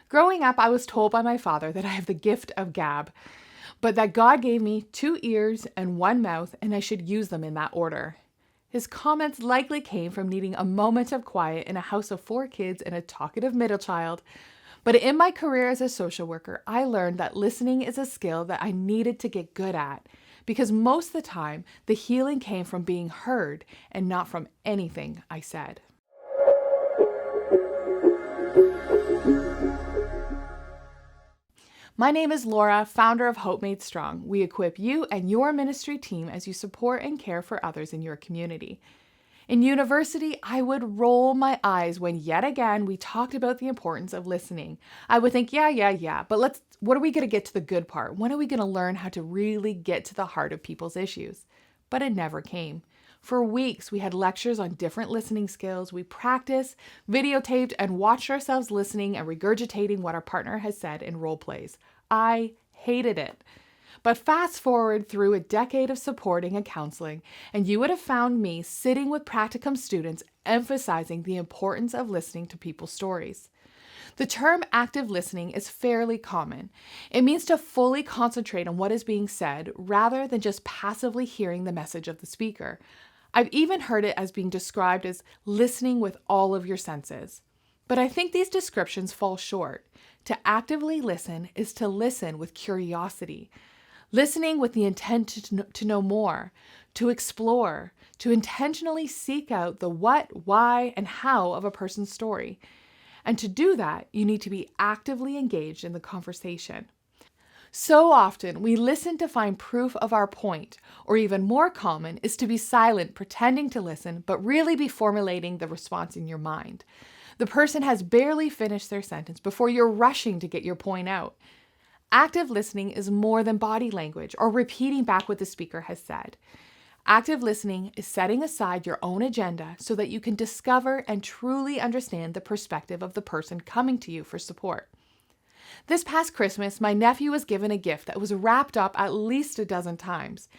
Growing up, I was told by my father that I have the gift of gab, but that God gave me 2 ears and 1 mouth and I should use them in that order. His comments likely came from needing a moment of quiet in a house of 4 kids and a talkative middle child. But in my career as a social worker, I learned that listening is a skill that I needed to get good at, because most of the time, the healing came from being heard and not from anything I said. My name is Laura, founder of Hope Made Strong. We equip you and your ministry team as you support and care for others in your community. In university, I would roll my eyes when yet again we talked about the importance of listening. I would think, yeah, but what are we going to get to the good part? When are we going to learn how to really get to the heart of people's issues? But it never came. For weeks, we had lectures on different listening skills. We practiced, videotaped, and watched ourselves listening and regurgitating what our partner has said in role plays. I hated it. But fast forward through a decade of supporting and counseling, and you would have found me sitting with practicum students emphasizing the importance of listening to people's stories. The term active listening is fairly common. It means to fully concentrate on what is being said rather than just passively hearing the message of the speaker. I've even heard it as being described as listening with all of your senses. But I think these descriptions fall short. To actively listen is to listen with curiosity. Listening with the intent to know more, to explore, to intentionally seek out the what, why, and how of a person's story. And to do that, you need to be actively engaged in the conversation. So often, we listen to find proof of our point, or even more common is to be silent, pretending to listen, but really be formulating the response in your mind. The person has barely finished their sentence before you're rushing to get your point out. Active listening is more than body language or repeating back what the speaker has said. Active listening is setting aside your own agenda so that you can discover and truly understand the perspective of the person coming to you for support. This past Christmas, my nephew was given a gift that was wrapped up at least a dozen times.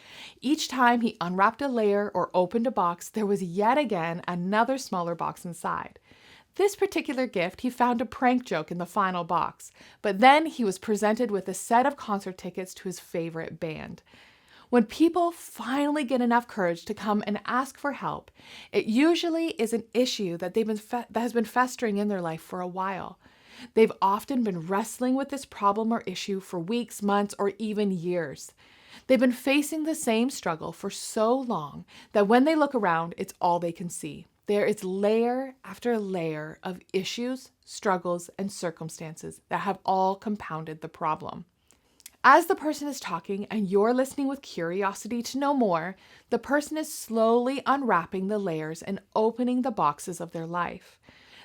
Each time he unwrapped a layer or opened a box, there was yet again another smaller box inside. This particular gift, he found a prank joke in the final box, but then he was presented with a set of concert tickets to his favorite band. When people finally get enough courage to come and ask for help, it usually is an issue that has been festering in their life for a while. They've often been wrestling with this problem or issue for weeks, months, or even years. They've been facing the same struggle for so long that when they look around, it's all they can see. There is layer after layer of issues, struggles, and circumstances that have all compounded the problem. As the person is talking and you're listening with curiosity to know more, the person is slowly unwrapping the layers and opening the boxes of their life.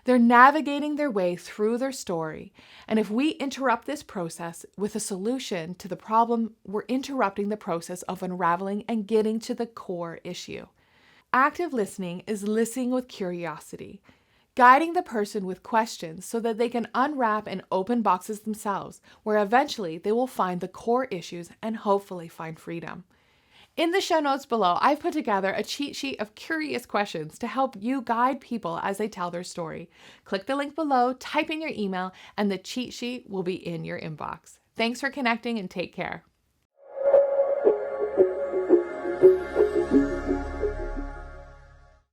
They're navigating their way through their story, and if we interrupt this process with a solution to the problem, we're interrupting the process of unraveling and getting to the core issue. Active listening is listening with curiosity, guiding the person with questions so that they can unwrap and open boxes themselves, where eventually they will find the core issues and hopefully find freedom. In the show notes below, I've put together a cheat sheet of curious questions to help you guide people as they tell their story. Click the link below, type in your email, and the cheat sheet will be in your inbox. Thanks for connecting and take care.